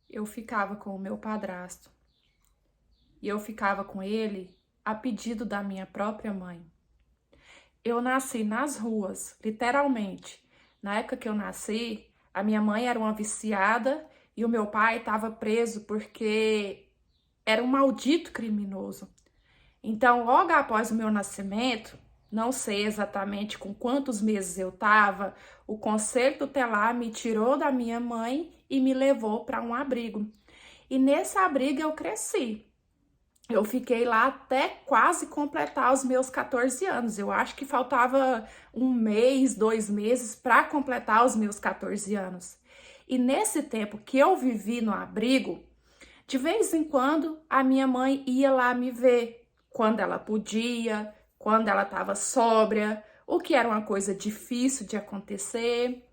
eu ficava com o meu padrasto. E eu ficava com ele a pedido da minha própria mãe. Eu nasci nas ruas, literalmente. Na época que eu nasci, a minha mãe era uma viciada e o meu pai estava preso porque era um maldito criminoso. Então, logo após o meu nascimento, não sei exatamente com quantos meses eu estava, o conselho tutelar me tirou da minha mãe e me levou para um abrigo. E nesse abrigo eu cresci. Eu fiquei lá até quase completar os meus 14 anos. Eu acho que faltava um mês, 2 meses para completar os meus 14 anos. E nesse tempo que eu vivi no abrigo, de vez em quando a minha mãe ia lá me ver, quando ela podia, quando ela estava sóbria, o que era uma coisa difícil de acontecer.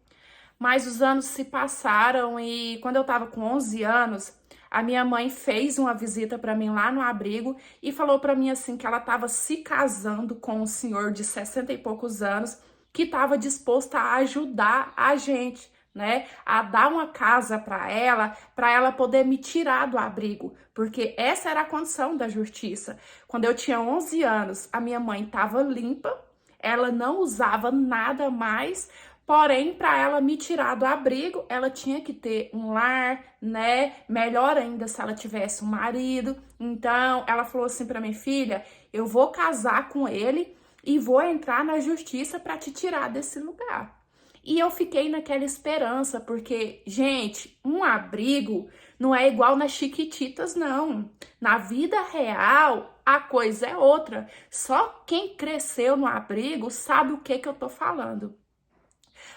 Mas os anos se passaram e quando eu estava com 11 anos, a minha mãe fez uma visita para mim lá no abrigo e falou para mim assim que ela estava se casando com um senhor de 60 e poucos anos que estava disposto a ajudar a gente, né, a dar uma casa para ela poder me tirar do abrigo, porque essa era a condição da justiça. Quando eu tinha 11 anos, a minha mãe estava limpa, ela não usava nada mais. Porém, para ela me tirar do abrigo, ela tinha que ter um lar, né? Melhor ainda se ela tivesse um marido. Então, ela falou assim para minha filha: eu vou casar com ele e vou entrar na justiça para te tirar desse lugar. E eu fiquei naquela esperança, porque, gente, um abrigo não é igual nas Chiquititas, não. Na vida real, a coisa é outra. Só quem cresceu no abrigo sabe o que eu tô falando.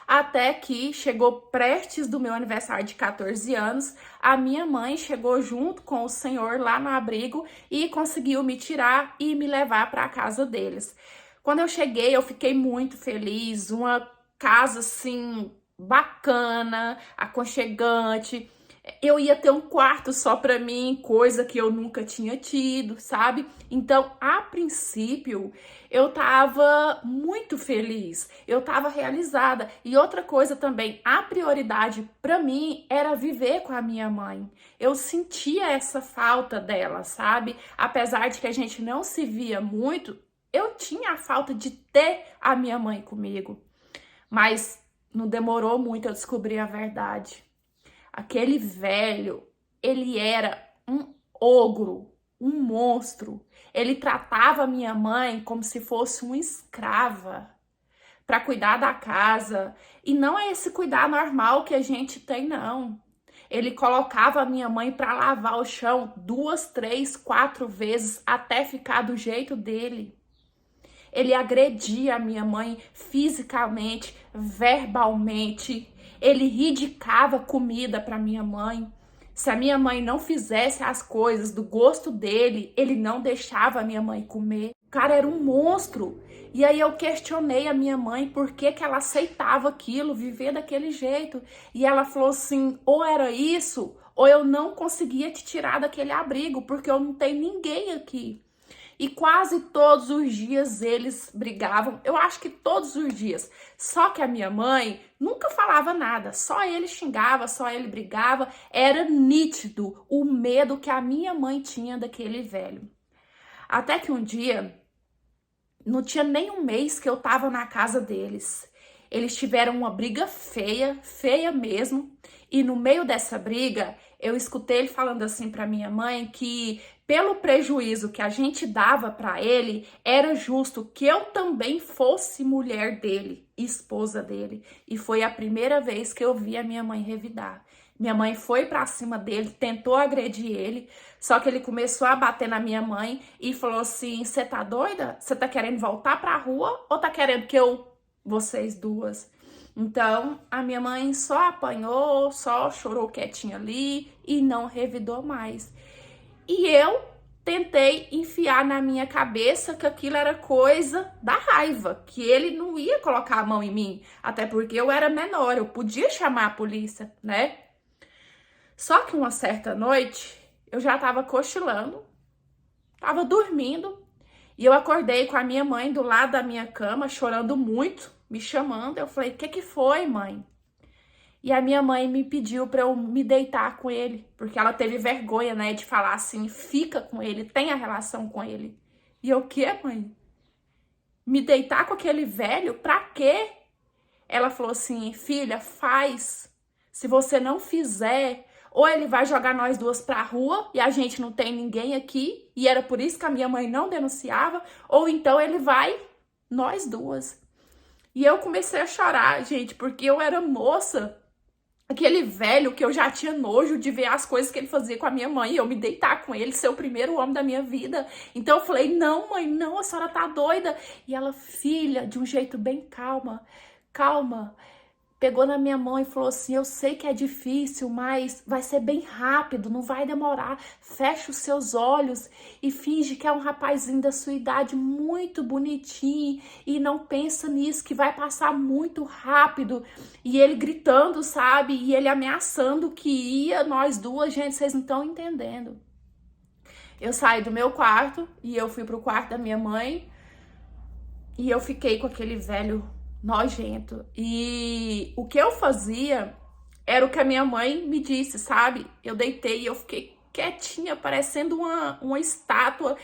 Até que chegou prestes do meu aniversário de 14 anos, a minha mãe chegou junto com o senhor lá no abrigo e conseguiu me tirar e me levar para a casa deles. Quando eu cheguei, eu fiquei muito feliz, uma casa assim bacana, aconchegante. Eu ia ter um quarto só para mim, coisa que eu nunca tinha tido, sabe? Então, a princípio, eu tava muito feliz, eu tava realizada. E outra coisa também, a prioridade para mim era viver com a minha mãe. Eu sentia essa falta dela, sabe? Apesar de que a gente não se via muito, eu tinha a falta de ter a minha mãe comigo. Mas não demorou muito eu descobrir a verdade. Aquele velho, ele era um ogro, um monstro. Ele tratava minha mãe como se fosse uma escrava para cuidar da casa. E não é esse cuidar normal que a gente tem, não. Ele colocava a minha mãe para lavar o chão 2, 3, 4 vezes até ficar do jeito dele. Ele agredia a minha mãe fisicamente, verbalmente. Ele ridicava comida para minha mãe. Se a minha mãe não fizesse as coisas do gosto dele, ele não deixava a minha mãe comer. O cara era um monstro. E aí eu questionei a minha mãe por que que ela aceitava aquilo, viver daquele jeito. E ela falou assim: ou era isso, ou eu não conseguia te tirar daquele abrigo, porque eu não tenho ninguém aqui. E quase todos os dias eles brigavam, eu acho que todos os dias. Só que a minha mãe nunca falava nada, só ele xingava, só ele brigava. Era nítido o medo que a minha mãe tinha daquele velho. Até que um dia, não tinha nem um mês que eu tava na casa deles. Eles tiveram uma briga feia, feia mesmo. E no meio dessa briga, eu escutei ele falando assim para minha mãe que pelo prejuízo que a gente dava para ele, era justo que eu também fosse mulher dele, esposa dele. E foi a primeira vez que eu vi a minha mãe revidar. Minha mãe foi pra cima dele, tentou agredir ele, só que ele começou a bater na minha mãe e falou assim: "Você tá doida? Você tá querendo voltar pra rua ou tá querendo que vocês duas?" Então, a minha mãe só apanhou, só chorou quietinha ali e não revidou mais. E eu tentei enfiar na minha cabeça que aquilo era coisa da raiva, que ele não ia colocar a mão em mim, até porque eu era menor, eu podia chamar a polícia, né? Só que uma certa noite, eu já tava cochilando, tava dormindo, e eu acordei com a minha mãe do lado da minha cama, chorando muito, me chamando. Eu falei: "O que que foi, mãe?" E a minha mãe me pediu para eu me deitar com ele, porque ela teve vergonha, né, de falar assim, fica com ele, tenha relação com ele. E eu, o quê, mãe? Me deitar com aquele velho? Pra quê? Ela falou assim, filha, faz. Se você não fizer, ou ele vai jogar nós duas pra rua e a gente não tem ninguém aqui, e era por isso que a minha mãe não denunciava, ou então ele vai, nós duas. E eu comecei a chorar, gente, porque eu era moça, aquele velho que eu já tinha nojo de ver as coisas que ele fazia com a minha mãe, e eu me deitar com ele, ser o primeiro homem da minha vida. Então eu falei, não, mãe, não, a senhora tá doida. E ela, filha, de um jeito bem calma, pegou na minha mão e falou assim, eu sei que é difícil, mas vai ser bem rápido, não vai demorar. Fecha os seus olhos e finge que é um rapazinho da sua idade muito bonitinho e não pensa nisso, que vai passar muito rápido. E ele gritando, sabe? E ele ameaçando que ia, nós duas, gente, vocês não estão entendendo. Eu saí do meu quarto e eu fui pro quarto da minha mãe e eu fiquei com aquele velho nojento. E o que eu fazia era o que a minha mãe me disse, sabe? Eu deitei e eu fiquei quietinha, parecendo uma estátua.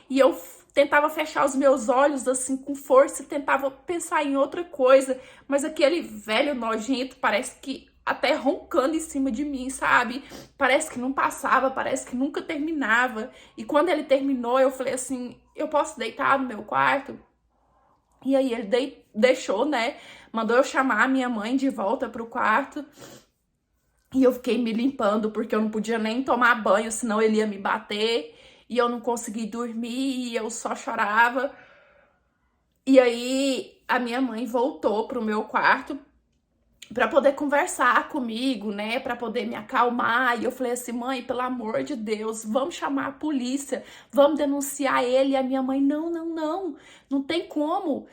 E eu tentava fechar os meus olhos assim com força e tentava pensar em outra coisa. Mas aquele velho nojento parece que até roncando em cima de mim, sabe? Parece que não passava, parece que nunca terminava. E quando ele terminou, eu falei assim, eu posso deitar no meu quarto? E aí ele deixou, né? Mandou eu chamar a minha mãe de volta pro quarto. E eu fiquei me limpando, porque eu não podia nem tomar banho, senão ele ia me bater. E eu não consegui dormir, e eu só chorava. E aí a minha mãe voltou pro meu quarto para poder conversar comigo, né, para poder me acalmar. E eu falei assim, mãe, pelo amor de Deus, vamos chamar a polícia, vamos denunciar ele. E a minha mãe, não tem como.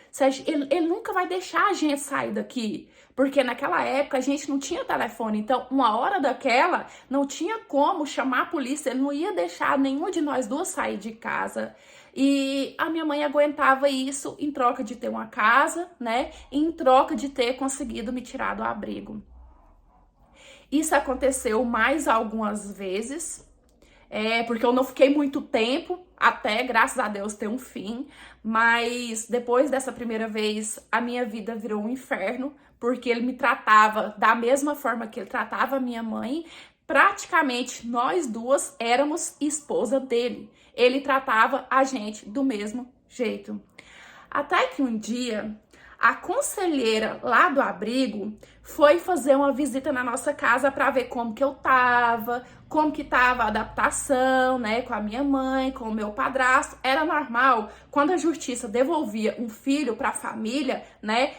Ele nunca vai deixar a gente sair daqui, porque naquela época a gente não tinha telefone, então uma hora daquela não tinha como chamar a polícia, ele não ia deixar nenhuma de nós duas sair de casa. E a minha mãe aguentava isso em troca de ter uma casa, né? Em troca de ter conseguido me tirar do abrigo. Isso aconteceu mais algumas vezes, porque eu não fiquei muito tempo, até, graças a Deus, ter um fim. Mas depois dessa primeira vez, a minha vida virou um inferno, porque ele me tratava da mesma forma que ele tratava a minha mãe. Praticamente nós duas éramos esposa dele. Ele tratava a gente do mesmo jeito. Até que um dia, a conselheira lá do abrigo foi fazer uma visita na nossa casa para ver como que eu tava, como que tava a adaptação, né, com a minha mãe, com o meu padrasto. Era normal, quando a justiça devolvia um filho para a família, né,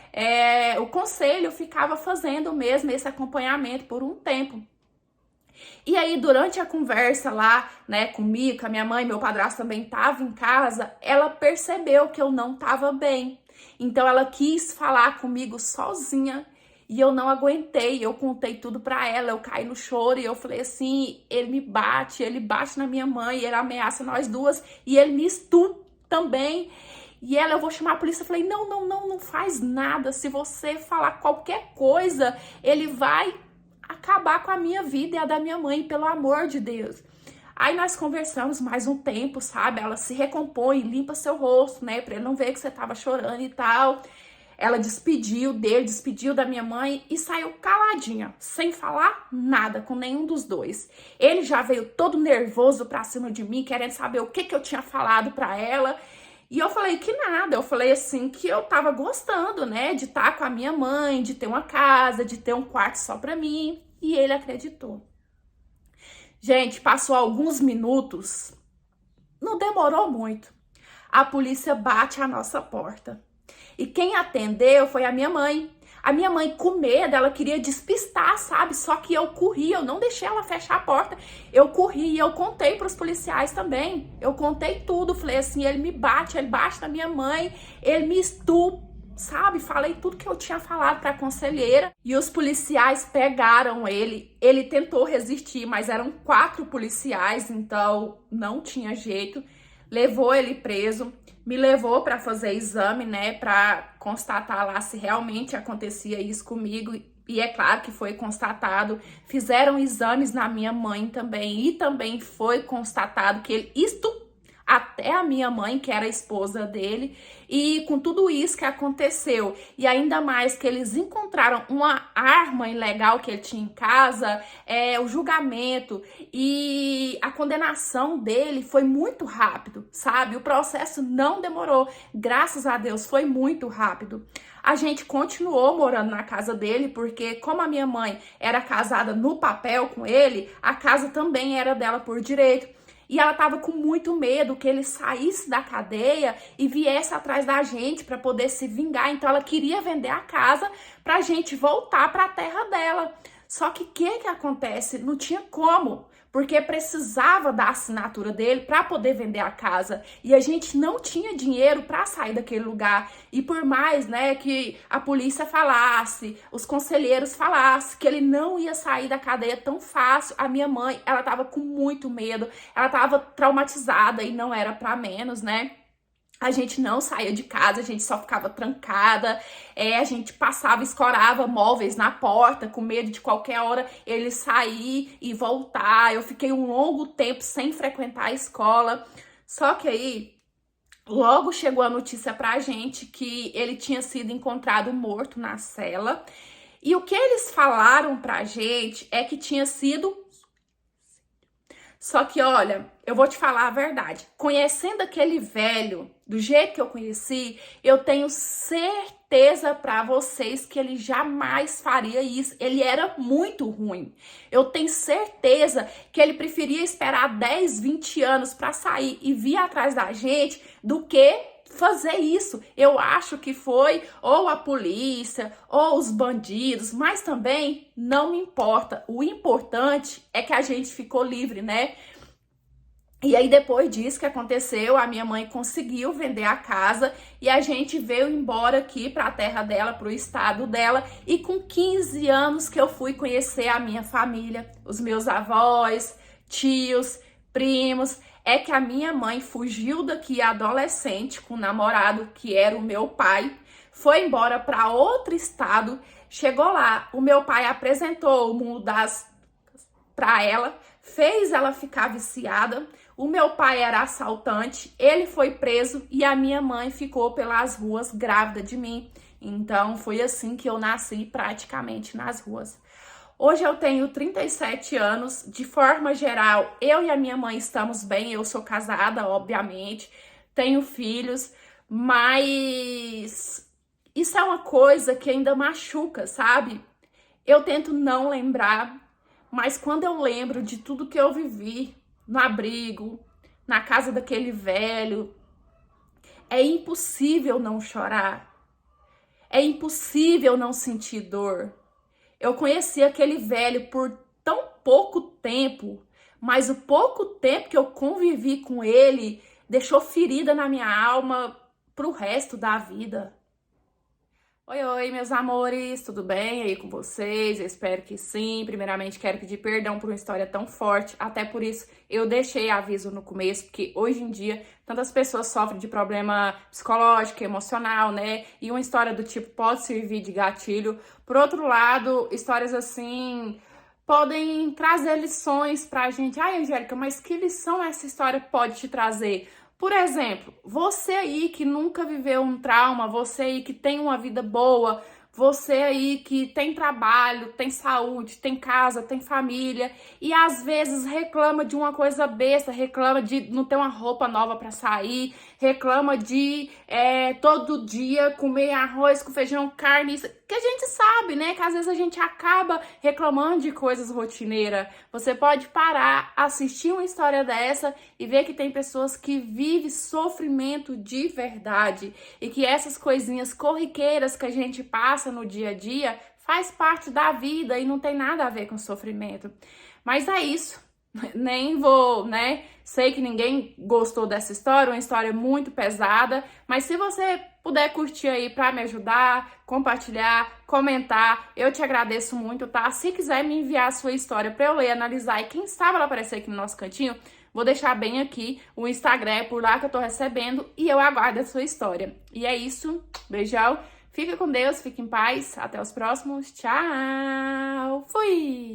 o conselho ficava fazendo mesmo esse acompanhamento por um tempo. E aí, durante a conversa lá, né, comigo, com a minha mãe, meu padrasto também tava em casa, ela percebeu que eu não tava bem. Então, ela quis falar comigo sozinha e eu não aguentei. Eu contei tudo pra ela, eu caí no choro e eu falei assim, ele bate na minha mãe, ele ameaça nós duas e ele me estupra também. E ela, eu vou chamar a polícia. Eu falei, não faz nada. Se você falar qualquer coisa, ele vai acabar com a minha vida e a da minha mãe, pelo amor de Deus. Aí nós conversamos mais um tempo, sabe? Ela se recompõe, limpa seu rosto, né? Pra ele não ver que você tava chorando e tal. Ela despediu dele, despediu da minha mãe e saiu caladinha, sem falar nada com nenhum dos dois. Ele já veio todo nervoso pra cima de mim, querendo saber o que eu tinha falado pra ela. E eu falei que nada, eu falei assim que eu tava gostando, né, de estar com a minha mãe, de ter uma casa, de ter um quarto só pra mim. E ele acreditou. Gente, passou alguns minutos, não demorou muito. A polícia bate à nossa porta. E quem atendeu foi a minha mãe. A minha mãe, com medo, ela queria despistar, sabe? Só que eu corri, eu não deixei ela fechar a porta. Eu corri e eu contei para os policiais também. Eu contei tudo, falei assim, ele bate na minha mãe, ele me estupra, sabe? Falei tudo que eu tinha falado para a conselheira. E os policiais pegaram ele. Ele tentou resistir, mas eram 4 policiais, então não tinha jeito. Levou ele preso. Me levou para fazer exame, né, para constatar lá se realmente acontecia isso comigo E é claro que foi constatado, fizeram exames na minha mãe também, e também foi constatado que ele até a minha mãe, que era a esposa dele, e com tudo isso que aconteceu, e ainda mais que eles encontraram uma arma ilegal que ele tinha em casa, o julgamento e a condenação dele foi muito rápido, sabe? O processo não demorou, graças a Deus, foi muito rápido. A gente continuou morando na casa dele, porque como a minha mãe era casada no papel com ele, a casa também era dela por direito. E ela estava com muito medo que ele saísse da cadeia e viesse atrás da gente para poder se vingar. Então ela queria vender a casa para a gente voltar para a terra dela. Só que o que acontece? Não tinha como, porque precisava da assinatura dele para poder vender a casa. E a gente não tinha dinheiro para sair daquele lugar. E por mais, né, que a polícia falasse, os conselheiros falassem que ele não ia sair da cadeia tão fácil, a minha mãe, ela tava com muito medo, ela tava traumatizada e não era para menos, né? A gente não saía de casa, a gente só ficava trancada, a gente passava, escorava móveis na porta, com medo de qualquer hora ele sair e voltar. Eu fiquei um longo tempo sem frequentar a escola. Só que aí, logo chegou a notícia pra gente que ele tinha sido encontrado morto na cela. E o que eles falaram pra gente é que tinha sido... Só que, olha, eu vou te falar a verdade. Conhecendo aquele velho, do jeito que eu conheci, eu tenho certeza pra vocês que ele jamais faria isso. Ele era muito ruim. Eu tenho certeza que ele preferia esperar 10, 20 anos pra sair e vir atrás da gente do que fazer isso. Eu acho que foi ou a polícia ou os bandidos, mas também não me importa. O importante é que a gente ficou livre, né? E aí depois disso que aconteceu, a minha mãe conseguiu vender a casa e a gente veio embora aqui para a terra dela, para o estado dela. E com 15 anos que eu fui conhecer a minha família, os meus avós, tios, primos, é que a minha mãe fugiu daqui adolescente com o namorado, que era o meu pai, foi embora para outro estado, chegou lá, o meu pai apresentou o mundo para ela, fez ela ficar viciada. O meu pai era assaltante, ele foi preso e a minha mãe ficou pelas ruas grávida de mim. Então foi assim que eu nasci praticamente nas ruas. Hoje eu tenho 37 anos, de forma geral, eu e a minha mãe estamos bem, eu sou casada, obviamente, tenho filhos, mas isso é uma coisa que ainda machuca, sabe? Eu tento não lembrar, mas quando eu lembro de tudo que eu vivi no abrigo, na casa daquele velho, é impossível não chorar, é impossível não sentir dor. Eu conheci aquele velho por tão pouco tempo, mas o pouco tempo que eu convivi com ele deixou ferida na minha alma pro resto da vida. Oi, meus amores, tudo bem aí com vocês? Eu espero que sim. Primeiramente, quero pedir perdão por uma história tão forte. Até por isso, eu deixei aviso no começo, porque hoje em dia, tantas pessoas sofrem de problema psicológico, emocional, né? E uma história do tipo pode servir de gatilho. Por outro lado, histórias assim podem trazer lições pra gente. Ai, Angélica, mas que lição essa história pode te trazer? Por exemplo, você aí que nunca viveu um trauma, você aí que tem uma vida boa, você aí que tem trabalho, tem saúde, tem casa, tem família e às vezes reclama de uma coisa besta, reclama de não ter uma roupa nova para sair, reclama de todo dia comer arroz com feijão, carne, isso, que a gente sabe, né? Que às vezes a gente acaba reclamando de coisas rotineiras. Você pode parar, assistir uma história dessa e ver que tem pessoas que vivem sofrimento de verdade e que essas coisinhas corriqueiras que a gente passa no dia a dia faz parte da vida e não tem nada a ver com sofrimento. Mas é isso. Nem vou, né? Sei que ninguém gostou dessa história, uma história muito pesada, mas se você puder curtir aí pra me ajudar, compartilhar, comentar, eu te agradeço muito, tá? Se quiser me enviar a sua história pra eu ler, analisar e quem sabe ela aparecer aqui no nosso cantinho, vou deixar bem aqui o Instagram, é por lá que eu tô recebendo e eu aguardo a sua história. E é isso, beijão, Fica com Deus, fique em paz. Até os próximos. Tchau. Fui!